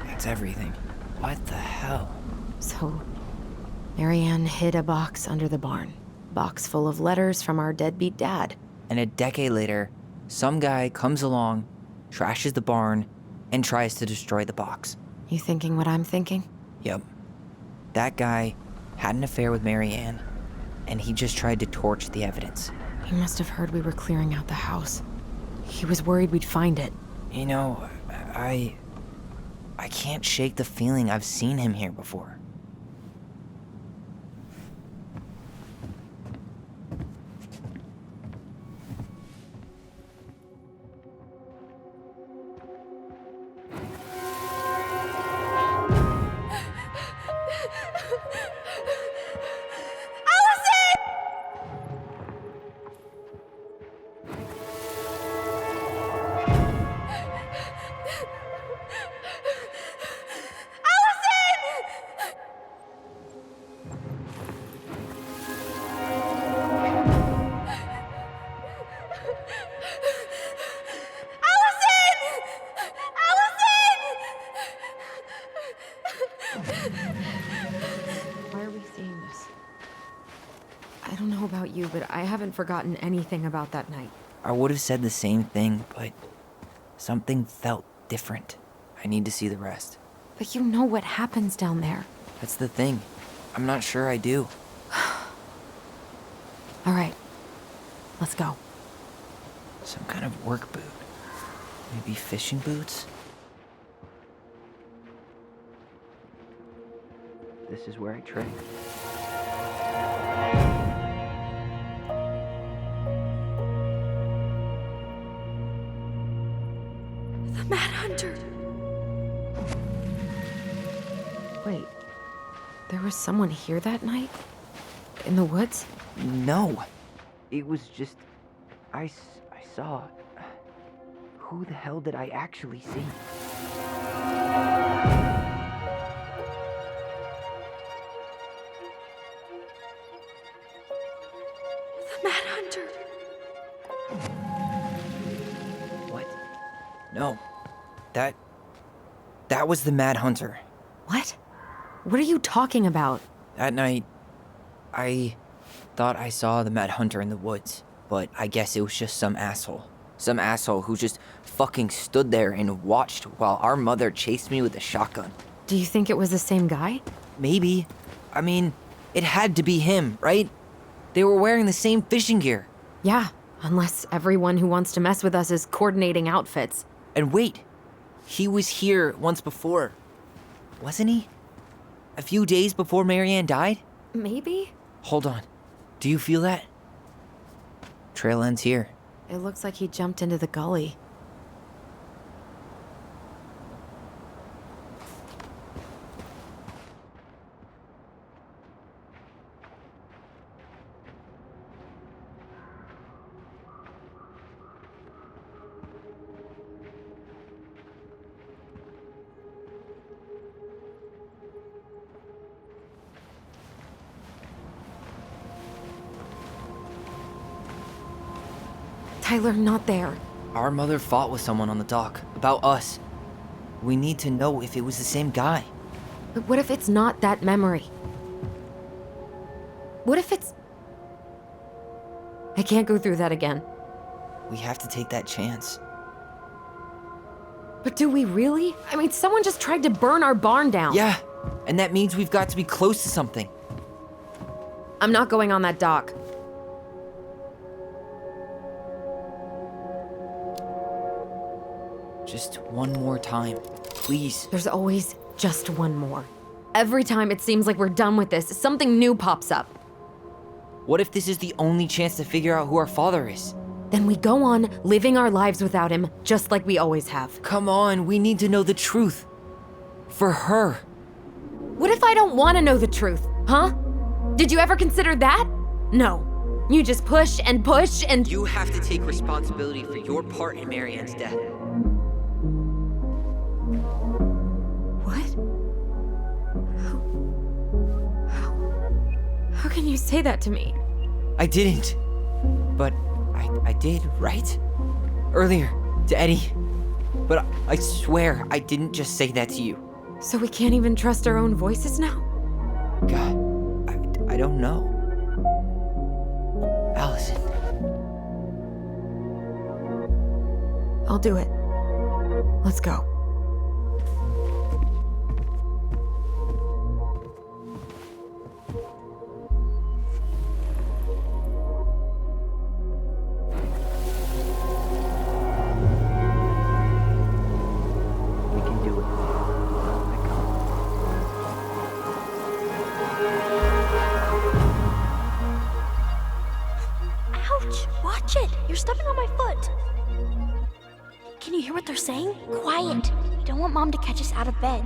That's everything. What the hell? So, Marianne hid a box under the barn. Box full of letters from our deadbeat dad. And a decade later, some guy comes along, trashes the barn, and tries to destroy the box. You thinking what I'm thinking? Yep. That guy had an affair with Marianne, and he just tried to torch the evidence. He must have heard we were clearing out the house. He was worried we'd find it. You know, I can't shake the feeling I've seen him here before. Why are we seeing this? I don't know about you, but I haven't forgotten anything about that night. I would have said the same thing, but something felt different. I need to see the rest. But you know what happens down there. That's the thing. I'm not sure I do. All right, let's go. Some kind of work boot. Maybe fishing boots? This is where I train. The Mad Hunter. Wait, there was someone here that night? In the woods? No. It was just... I saw... Who the hell did I actually see? The Mad Hunter. What? No. That was the Mad Hunter. What? What are you talking about? That night, I thought I saw the Mad Hunter in the woods, but I guess it was just some asshole. Some asshole who just fucking stood there and watched while our mother chased me with a shotgun. Do you think it was the same guy? Maybe. I mean, it had to be him, right? They were wearing the same fishing gear. Yeah, unless everyone who wants to mess with us is coordinating outfits. And wait, he was here once before, wasn't he? A few days before Marianne died? Maybe? Hold on. Do you feel that? Trail ends here. It looks like he jumped into the gully. Tyler, not there. Our mother fought with someone on the dock about us. We need to know if it was the same guy. But what if it's not that memory? What if it's... I can't go through that again. We have to take that chance. But do we really? I mean, someone just tried to burn our barn down. Yeah, and that means we've got to be close to something. I'm not going on that dock. Just one more time, please. There's always just one more. Every time it seems like we're done with this, something new pops up. What if this is the only chance to figure out who our father is? Then we go on living our lives without him, just like we always have. Come on, we need to know the truth. For her. What if I don't want to know the truth, huh? Did you ever consider that? No. You just push and push and... You have to take responsibility for your part in Marianne's death. What? How can you say that to me? I didn't. But I did, right? Earlier, to Eddie. But I swear I didn't just say that to you. So we can't even trust our own voices now? God, I don't know. Allison. I'll do it. Let's go. We can do it. Ouch! Watch it! You're stepping on my foot! Can you hear what they're saying? Quiet! We don't want Mom to catch us out of bed.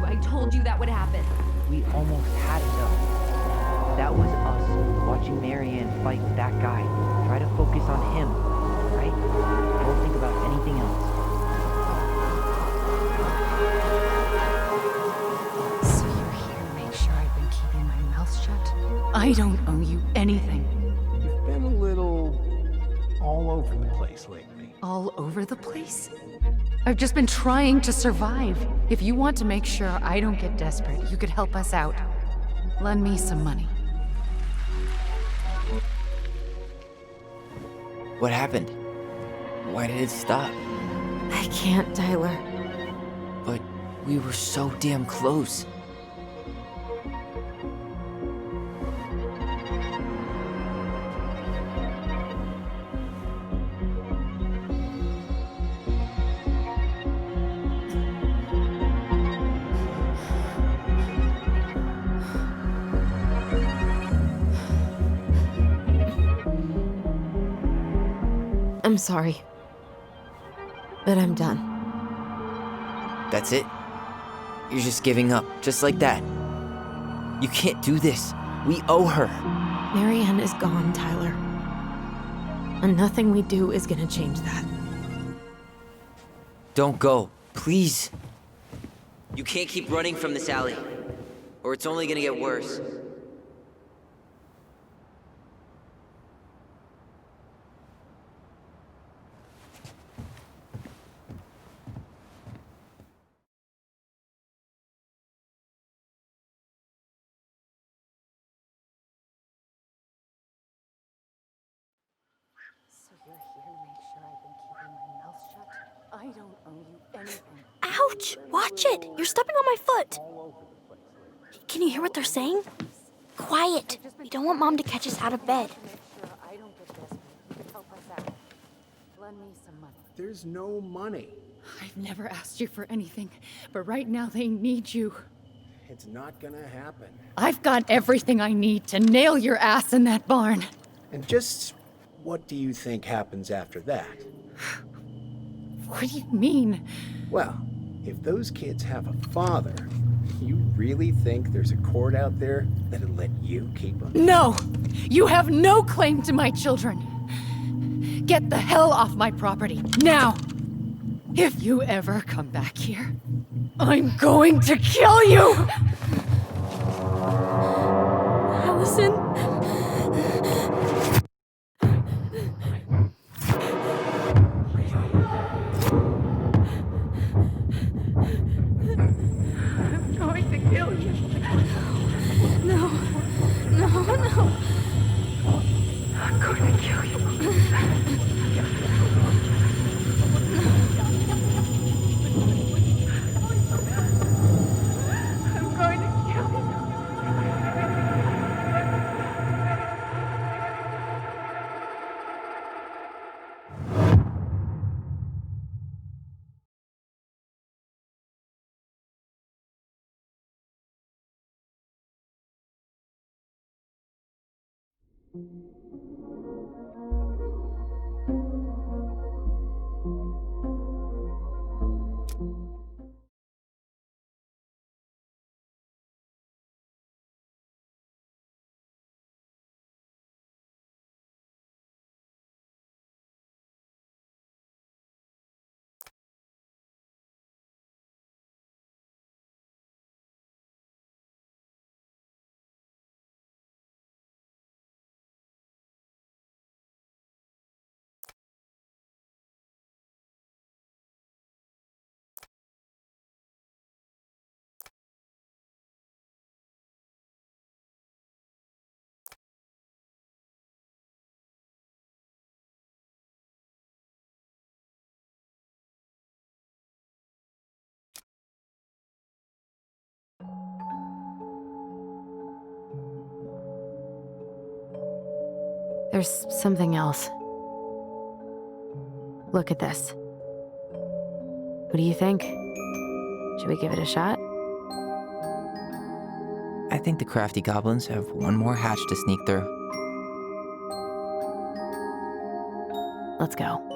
I told you that would happen. We almost had it though. That was us watching Marianne fight with that guy. Try to focus on him, right? Don't think about anything else. So you're here to make sure I've been keeping my mouth shut? I don't owe you anything. You've been a little all over the place lately. All over the place? I've just been trying to survive. If you want to make sure I don't get desperate, you could help us out. Lend me some money. What happened? Why did it stop? I can't, Tyler. But we were so damn close. I'm sorry. But I'm done. That's it? You're just giving up, just like that. You can't do this. We owe her. Marianne is gone, Tyler. And nothing we do is gonna change that. Don't go, please. You can't keep running from this alley, or it's only gonna get worse. So you're here to make sure I've been keeping my mouth shut? I don't owe you anything. Ouch! Watch it! You're stepping on my foot! Can you hear what they're saying? Quiet! We don't want Mom to catch us out of bed. Make sure I don't get desperate. You could help us out. Lend me some money. There's no money. I've never asked you for anything, but right now they need you. It's not gonna happen. I've got everything I need to nail your ass in that barn. And just what do you think happens after that? What do you mean? Well, if those kids have a father, you really think there's a court out there that'll let you keep them? No! You have no claim to my children. Get the hell off my property, now! If you ever come back here, I'm going to kill you! Allison? I'm going to kill you. No. No, no. I'm going to kill you. I'm going to kill you. There's something else. Look at this. What do you think? Should we give it a shot? I think the crafty goblins have one more hatch to sneak through. Let's go.